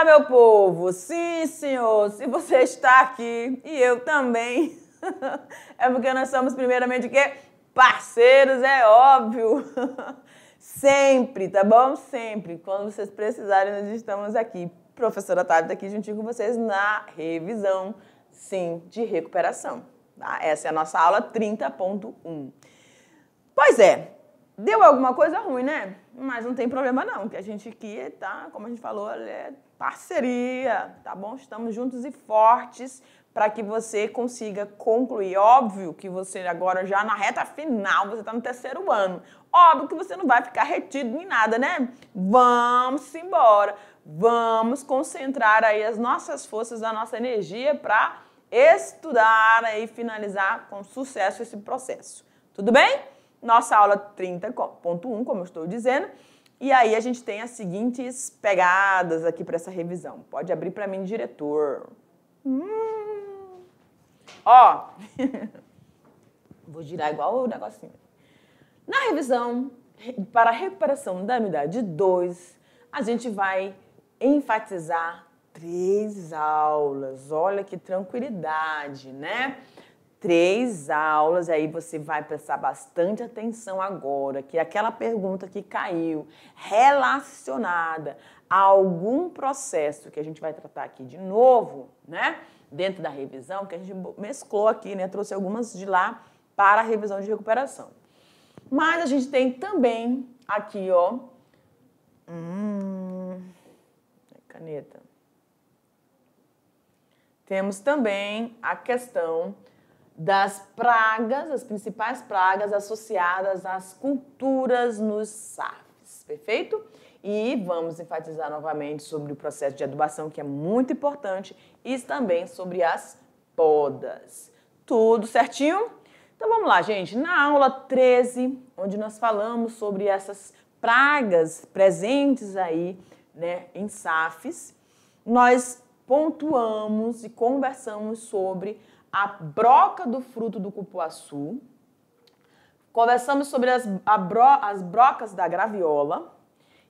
Olá, meu povo! Sim, senhor, se você está aqui e eu também, é porque nós somos primeiramente o quê? Parceiros, é óbvio. Sempre, tá bom? Sempre. Quando vocês precisarem, nós estamos aqui. Professora Tati tá aqui juntinho com vocês na revisão, sim, de recuperação. Tá? Essa é a nossa aula 30.1. Pois é, deu alguma coisa ruim, né? Mas não tem problema não, que a gente aqui tá, como a gente falou, é parceria, tá bom? Estamos juntos e fortes para que você consiga concluir. Óbvio que você agora já na reta final, você está no terceiro ano. Óbvio que você não vai ficar retido em nada, né? Vamos embora, vamos concentrar aí as nossas forças, a nossa energia para estudar e finalizar com sucesso esse processo. Tudo bem? Nossa aula 30.1, como eu estou dizendo. E aí a gente tem as seguintes pegadas aqui para essa revisão. Pode abrir para mim, diretor. Ó, vou girar igual o negocinho. Na revisão para a recuperação da unidade 2, a gente vai enfatizar 3 aulas. Olha que tranquilidade, né? 3 aulas, aí você vai prestar bastante atenção agora, que é aquela pergunta que caiu relacionada a algum processo que a gente vai tratar aqui de novo, né? Dentro da revisão, que a gente mesclou aqui, né? Trouxe algumas de lá para a revisão de recuperação. Mas a gente tem também aqui, ó, caneta. Temos também a questão das pragas, as principais pragas associadas às culturas nos SAFs, perfeito? E vamos enfatizar novamente sobre o processo de adubação, que é muito importante, e também sobre as podas. Tudo certinho? Então vamos lá, gente. Na aula 13, onde nós falamos sobre essas pragas presentes aí, né, em SAFs, nós pontuamos e conversamos sobre a broca do fruto do cupuaçu, conversamos sobre as brocas da graviola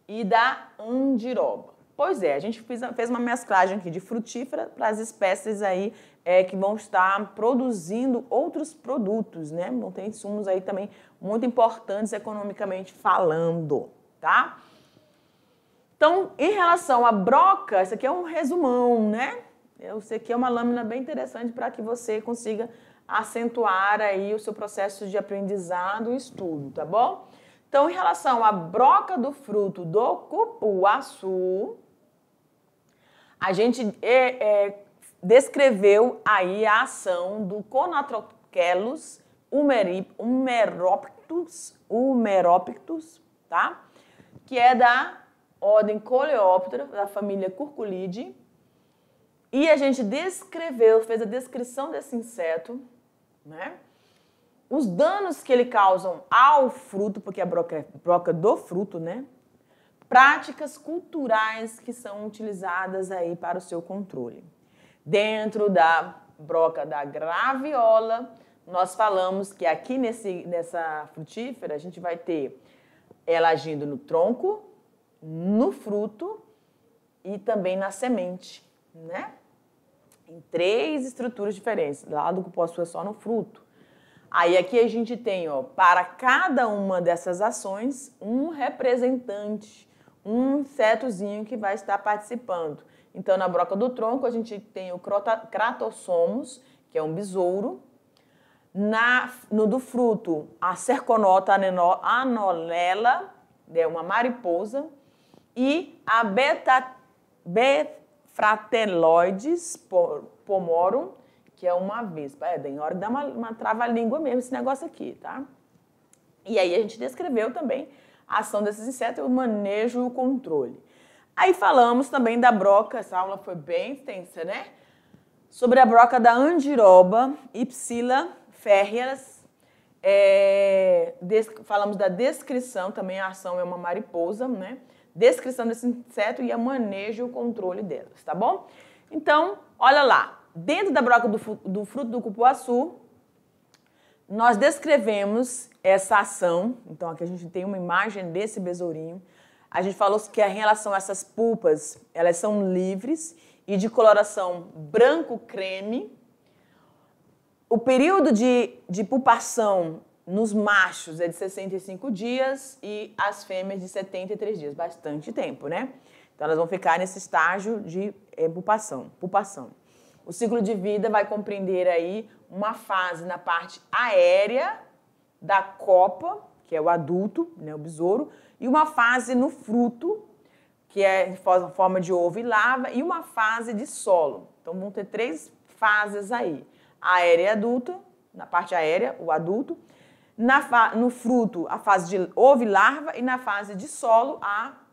e da andiroba. Pois é, a gente fez uma mesclagem aqui de frutífera para as espécies aí que vão estar produzindo outros produtos, né? Então tem insumos aí também muito importantes economicamente falando, tá? Então, em relação à broca, isso aqui é um resumão, né? Isso aqui é uma lâmina bem interessante para que você consiga acentuar aí o seu processo de aprendizado e estudo, tá bom? Então, em relação à broca do fruto do cupuaçu, a gente descreveu aí a ação do Conotrocheilus humeropictus, tá? Que é da ordem Coleóptera, da família Curculidae. E a gente fez a descrição desse inseto, né? Os danos que ele causa ao fruto, porque a broca é broca do fruto, né? Práticas culturais que são utilizadas aí para o seu controle. Dentro da broca da graviola, nós falamos que aqui nessa frutífera a gente vai ter ela agindo no tronco, no fruto e também na semente, né? Em 3 estruturas diferentes. Lá do cupuaçu é só no fruto. Aí aqui a gente tem, ó, para cada uma dessas ações, um representante, um insetozinho que vai estar participando. Então, na broca do tronco, a gente tem o Cratossomos, que é um besouro. No do fruto, a Cerconota anolela, é uma mariposa. E a Befrateloides pomorum, que é uma vespa. Tem hora de dar uma trava-língua mesmo esse negócio aqui, tá? E aí a gente descreveu também a ação desses insetos, o manejo e o controle. Aí falamos também da broca, essa aula foi bem extensa, né? Sobre a broca da andiroba, Ipsila ferreas. Falamos da descrição, também a ação é uma mariposa, né? Descrição desse inseto e o manejo e o controle delas, tá bom? Então, olha lá. Dentro da broca do fruto do cupuaçu, nós descrevemos essa ação. Então, aqui a gente tem uma imagem desse besourinho. A gente falou que em relação a essas pulpas, elas são livres e de coloração branco-creme. O período de pupação nos machos é de 65 dias e as fêmeas de 73 dias. Bastante tempo, né? Então, elas vão ficar nesse estágio de pupação. O ciclo de vida vai compreender aí uma fase na parte aérea da copa, que é o adulto, né, o besouro, e uma fase no fruto, que é em forma de ovo e larva, e uma fase de solo. Então, vão ter 3 fases aí. Aérea e adulta, na parte aérea, o adulto. No fruto, a fase de ovo e larva, e na fase de solo,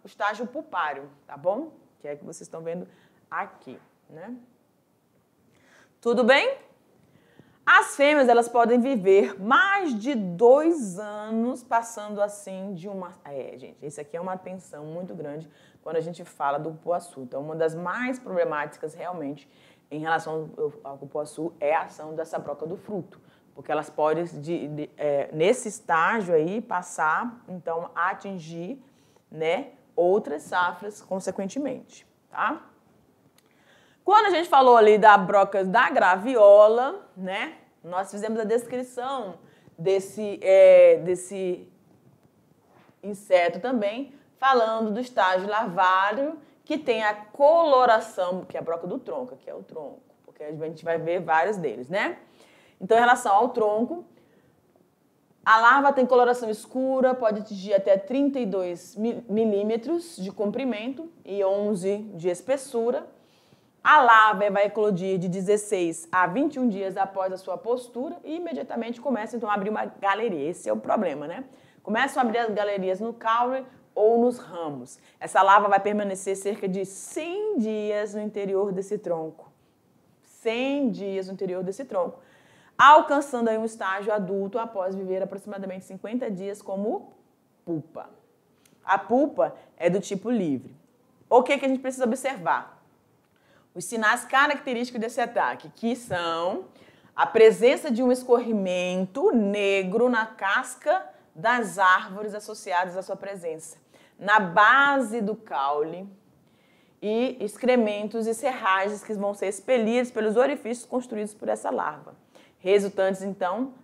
o estágio pulpário, tá bom? Que é o que vocês estão vendo aqui, né? Tudo bem? As fêmeas, elas podem viver mais de 2 anos passando assim de uma... gente, isso aqui é uma tensão muito grande quando a gente fala do cupuaçu. Então, uma das mais problemáticas realmente em relação ao cupuaçu é a ação dessa broca do fruto, porque elas podem, nesse estágio aí, passar, então, a atingir, né, outras safras consequentemente, tá? Quando a gente falou ali da broca da graviola, né, nós fizemos a descrição desse inseto também, falando do estágio larvário, que tem a coloração, que é a broca do tronco, que é o tronco, porque a gente vai ver vários deles, né? Então, em relação ao tronco, a larva tem coloração escura, pode atingir até 32 milímetros de comprimento e 11 de espessura. A larva vai eclodir de 16 a 21 dias após a sua postura e imediatamente começa então a abrir uma galeria. Esse é o problema, né? Começam a abrir as galerias no caule ou nos ramos. Essa larva vai permanecer cerca de 100 dias no interior desse tronco. 100 dias no interior desse tronco, alcançando aí um estágio adulto após viver aproximadamente 50 dias como pupa. A pupa é do tipo livre. O que a gente precisa observar? Os sinais característicos desse ataque, que são a presença de um escorrimento negro na casca das árvores associadas à sua presença, na base do caule, e excrementos e serragens que vão ser expelidos pelos orifícios construídos por essa larva, resultantes, então,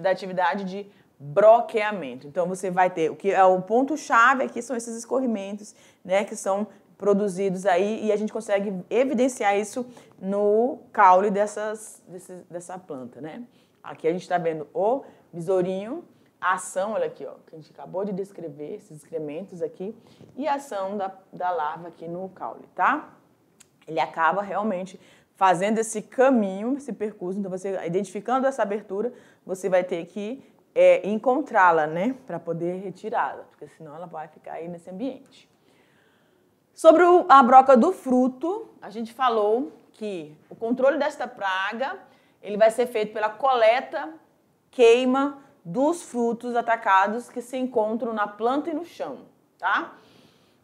da atividade de broqueamento. Então, você vai ter, o que é o ponto-chave aqui são esses escorrimentos, né, que são produzidos aí, e a gente consegue evidenciar isso no caule dessa planta, né? Aqui a gente está vendo o besourinho, a ação, olha aqui, ó, que a gente acabou de descrever, esses excrementos aqui, e a ação da larva aqui no caule, tá? Ele acaba realmente fazendo esse caminho, esse percurso, então você, identificando essa abertura, você vai ter que encontrá-la, né, para poder retirá-la, porque senão ela vai ficar aí nesse ambiente. Sobre a broca do fruto, a gente falou que o controle desta praga, ele vai ser feito pela coleta, queima dos frutos atacados que se encontram na planta e no chão, tá?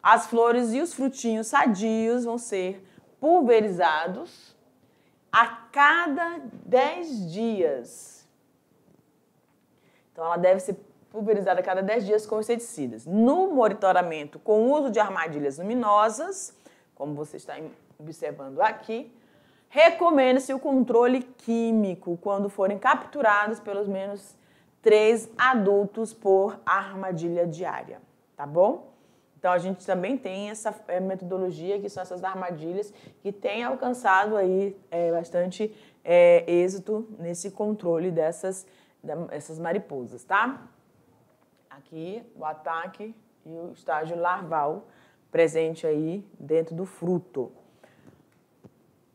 As flores e os frutinhos sadios vão ser pulverizados a cada 10 dias. Então, ela deve ser pulverizada a cada 10 dias com inseticidas. No monitoramento com o uso de armadilhas luminosas, como você está observando aqui, recomenda-se o controle químico quando forem capturados pelo menos 3 adultos por armadilha diária, tá bom? Então, a gente também tem essa metodologia, que são essas armadilhas, que tem alcançado aí bastante êxito nesse controle dessas mariposas, tá? Aqui, o ataque e o estágio larval presente aí dentro do fruto.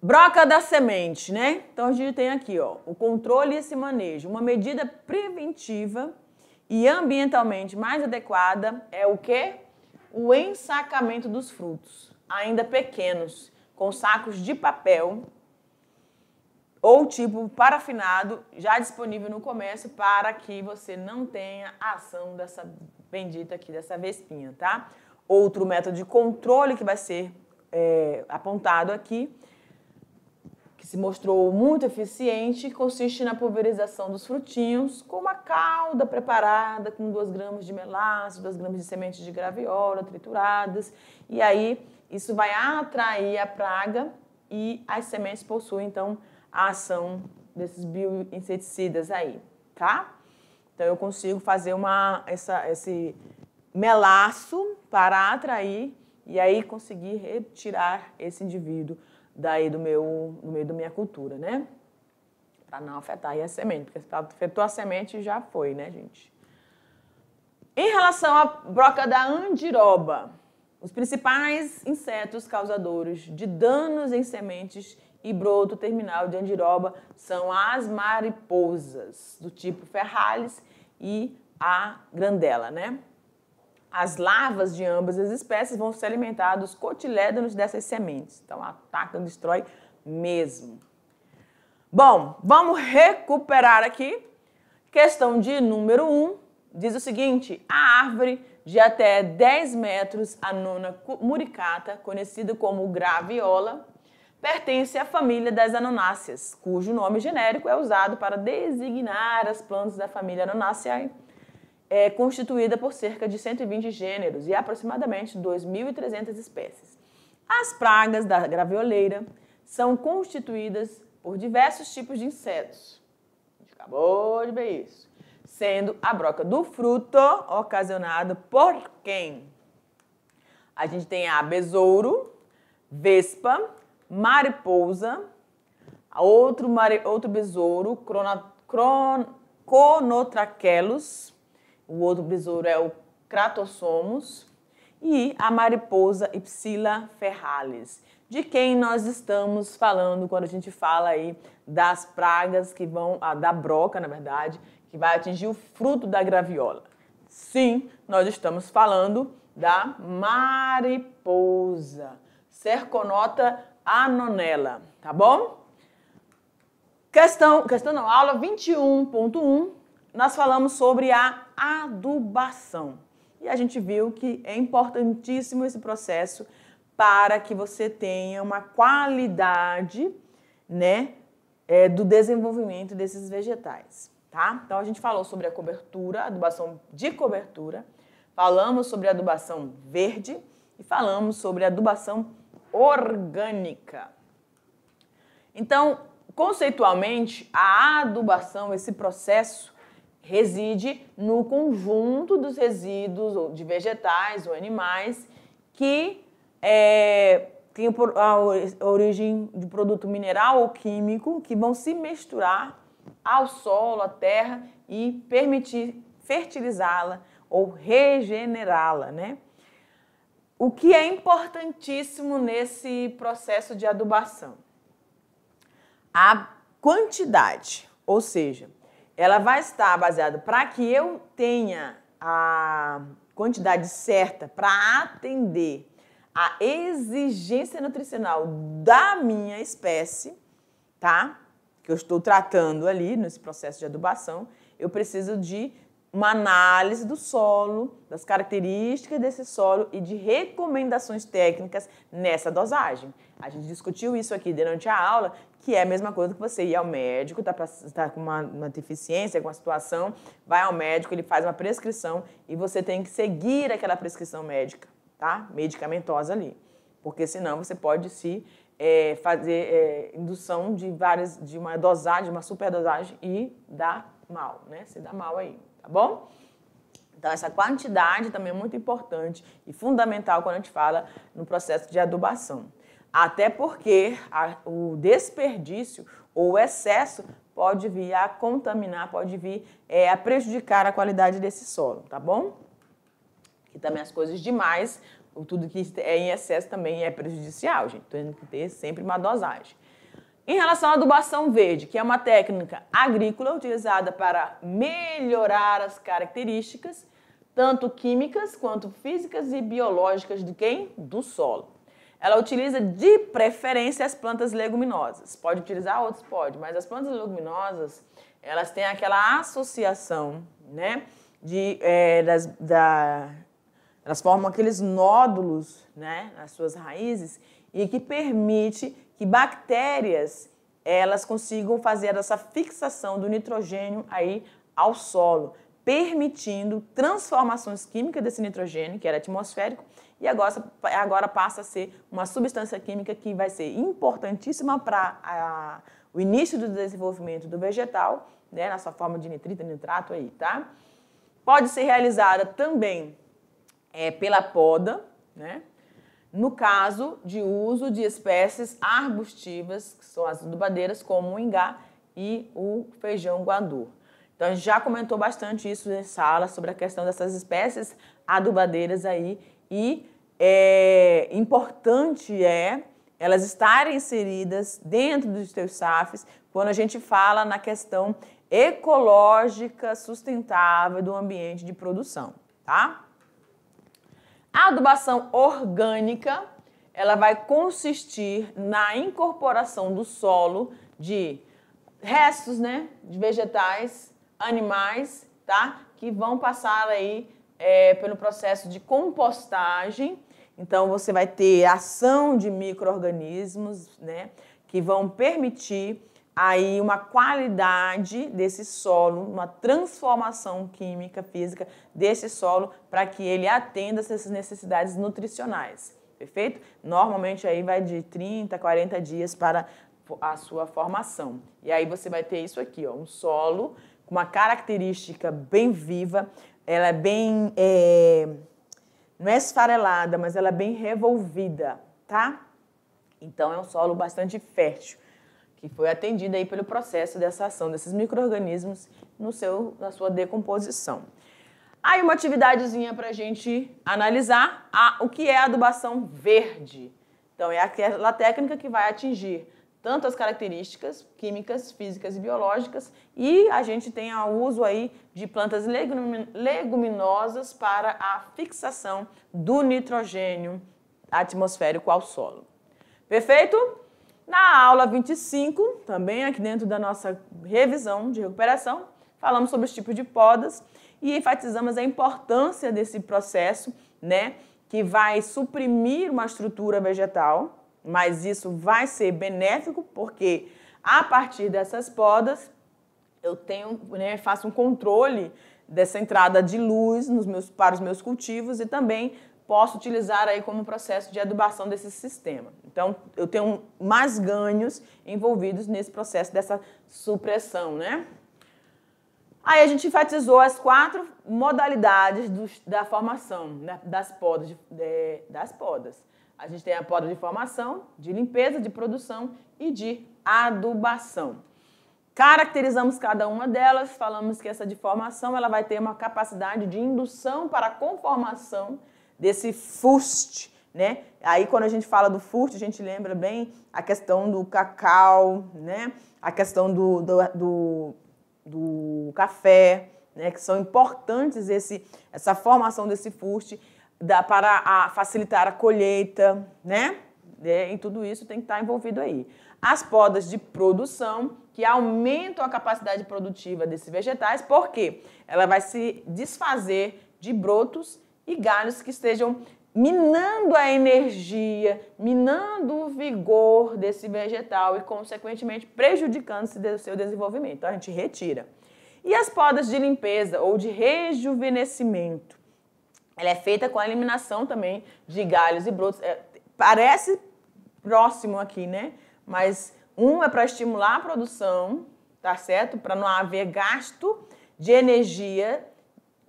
Broca da semente, né? Então, a gente tem aqui, ó, o controle e esse manejo. Uma medida preventiva e ambientalmente mais adequada é o quê? O ensacamento dos frutos, ainda pequenos, com sacos de papel ou tipo parafinado, já disponível no comércio, para que você não tenha a ação dessa bendita aqui, dessa vespinha, tá? Outro método de controle que vai ser apontado aqui, que que se mostrou muito eficiente, consiste na pulverização dos frutinhos com uma calda preparada com 2 gramas de melaço, 2 gramas de sementes de graviola trituradas. E aí isso vai atrair a praga e as sementes possuem, então, a ação desses bioinseticidas aí, tá? Então, eu consigo fazer esse melaço para atrair e aí conseguir retirar esse indivíduo daí do meio da minha cultura, né? Para não afetar aí a semente, porque se afetou a semente já foi, né, gente? Em relação à broca da andiroba, os principais insetos causadores de danos em sementes e broto terminal de andiroba são as mariposas, do tipo Ferrales e a grandela, né? As larvas de ambas as espécies vão se alimentar dos cotilédonos dessas sementes. Então, ataca, destrói mesmo. Bom, vamos recuperar aqui. Questão de número 1 diz o seguinte: a árvore de até 10 metros, a nona muricata, conhecida como graviola, pertence à família das anonáceas, cujo nome genérico é usado para designar as plantas da família Anonaceae, constituída por cerca de 120 gêneros e aproximadamente 2.300 espécies. As pragas da gravioleira são constituídas por diversos tipos de insetos. A gente acabou de ver isso. Sendo a broca do fruto ocasionada por quem? A gente tem a besouro, vespa, mariposa, outro besouro, Conotrachelos, o outro besouro é o Cratossomos, e a mariposa Ipsila ferralis, de quem nós estamos falando quando a gente fala aí das pragas que vão, da broca, na verdade, que vai atingir o fruto da graviola. Sim, nós estamos falando da mariposa, Cerconota anonella, tá bom? Aula 21.1, nós falamos sobre a adubação. E a gente viu que é importantíssimo esse processo para que você tenha uma qualidade, né, do desenvolvimento desses vegetais, tá? Então, a gente falou sobre a cobertura, adubação de cobertura, falamos sobre a adubação verde e falamos sobre a adubação orgânica. Então, conceitualmente, a adubação, esse processo, reside no conjunto dos resíduos de vegetais ou animais que tem a origem de produto mineral ou químico que vão se misturar ao solo, à terra e permitir fertilizá-la ou regenerá-la, né? O que é importantíssimo nesse processo de adubação? A quantidade, ou seja, ela vai estar baseada para que eu tenha a quantidade certa para atender a exigência nutricional da minha espécie, tá? Que eu estou tratando ali nesse processo de adubação, eu preciso de uma análise do solo, das características desse solo e de recomendações técnicas nessa dosagem. A gente discutiu isso aqui durante a aula, que é a mesma coisa que você ir ao médico, tá com uma deficiência, com uma situação, vai ao médico, ele faz uma prescrição e você tem que seguir aquela prescrição médica, tá? Medicamentosa ali. Porque senão você pode fazer indução de uma dosagem, uma superdosagem e dar mal, né? Se dá mal aí, tá bom? Então, essa quantidade também é muito importante e fundamental quando a gente fala no processo de adubação. Até porque o desperdício ou o excesso pode vir a contaminar, pode vir a prejudicar a qualidade desse solo, tá bom? E também as coisas demais, tudo que é em excesso também é prejudicial, gente. Então, tem que ter sempre uma dosagem. Em relação à adubação verde, que é uma técnica agrícola utilizada para melhorar as características, tanto químicas quanto físicas e biológicas de quem? Do solo. Ela utiliza de preferência as plantas leguminosas. Pode utilizar outros? Pode, mas as plantas leguminosas, elas têm aquela associação, né? Elas formam aqueles nódulos, né, nas suas raízes e que permite que bactérias elas consigam fazer essa fixação do nitrogênio aí ao solo, permitindo transformações químicas desse nitrogênio, que era atmosférico, e agora passa a ser uma substância química que vai ser importantíssima para o início do desenvolvimento do vegetal, né, na sua forma de nitrito e nitrato aí, tá? Pode ser realizada também pela poda, né? No caso de uso de espécies arbustivas, que são as adubadeiras, como o ingá e o feijão guandu. Então, a gente já comentou bastante isso em sala, sobre a questão dessas espécies adubadeiras aí, e importante elas estarem inseridas dentro dos teus SAFs quando a gente fala na questão ecológica sustentável do ambiente de produção, tá? A adubação orgânica, ela vai consistir na incorporação do solo de restos, né, de vegetais, animais, tá, que vão passar aí pelo processo de compostagem. Então, você vai ter ação de micro-organismos, né, que vão permitir aí uma qualidade desse solo, uma transformação química, física desse solo para que ele atenda essas necessidades nutricionais, perfeito? Normalmente aí vai de 30 a 40 dias para a sua formação. E aí você vai ter isso aqui, ó, um solo com uma característica bem viva, ela é bem, não é esfarelada, mas ela é bem revolvida, tá? Então é um solo bastante fértil, que foi atendido aí pelo processo dessa ação desses micro-organismos na sua decomposição. Aí uma atividadezinha para a gente analisar o que é a adubação verde. Então é aquela técnica que vai atingir tanto as características químicas, físicas e biológicas, e a gente tem o uso aí de plantas leguminosas para a fixação do nitrogênio atmosférico ao solo. Perfeito? Na aula 25, também aqui dentro da nossa revisão de recuperação, falamos sobre os tipos de podas e enfatizamos a importância desse processo, né, que vai suprimir uma estrutura vegetal, mas isso vai ser benéfico porque a partir dessas podas eu faço um controle dessa entrada de luz para os meus cultivos e também posso utilizar aí como processo de adubação desse sistema. Então, eu tenho mais ganhos envolvidos nesse processo dessa supressão, né? Aí a gente enfatizou as 4 modalidades da formação, né, das podas. A gente tem a poda de formação, de limpeza, de produção e de adubação. Caracterizamos cada uma delas, falamos que essa de formação ela vai ter uma capacidade de indução para a conformação desse fuste, né? Aí quando a gente fala do fuste, a gente lembra bem a questão do cacau, né? A questão do café, né? Que são importantes essa formação desse fuste para facilitar a colheita, né? E tudo isso tem que estar envolvido aí. As podas de produção, que aumentam a capacidade produtiva desses vegetais, porque ela vai se desfazer de brotos e galhos que estejam minando a energia, minando o vigor desse vegetal e, consequentemente, prejudicando o seu desenvolvimento. Então, a gente retira. E as podas de limpeza ou de rejuvenescimento? Ela é feita com a eliminação também de galhos e brotos. Parece próximo aqui, né? Mas um é para estimular a produção, tá certo? Para não haver gasto de energia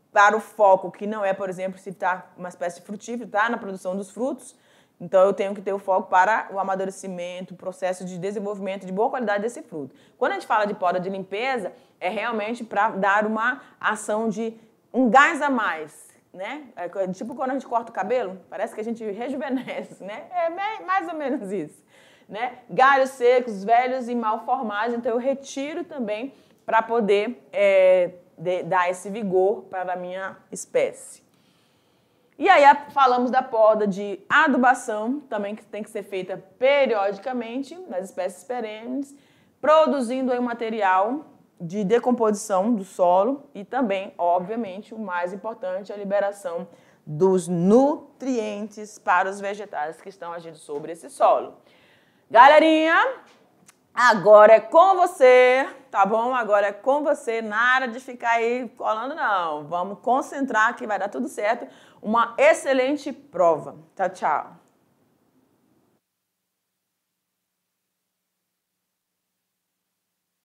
para o foco, que não é, por exemplo, se está uma espécie de frutífero, está na produção dos frutos, então eu tenho que ter o foco para o amadurecimento, o processo de desenvolvimento de boa qualidade desse fruto. Quando a gente fala de poda de limpeza, é realmente para dar uma ação de um gás a mais, né? Tipo quando a gente corta o cabelo, parece que a gente rejuvenesce, né? É mais ou menos isso, né? Galhos secos, velhos e mal formados, então eu retiro também para poder dar esse vigor para a minha espécie. E aí falamos da poda de adubação, também que tem que ser feita periodicamente nas espécies perenes, produzindo aí um material de decomposição do solo e também, obviamente, o mais importante, a liberação dos nutrientes para os vegetais que estão agindo sobre esse solo. Galerinha, Agora é com você, tá bom? Agora é com você, nada de ficar aí colando, não. Vamos concentrar que vai dar tudo certo. Uma excelente prova. Tchau, tchau.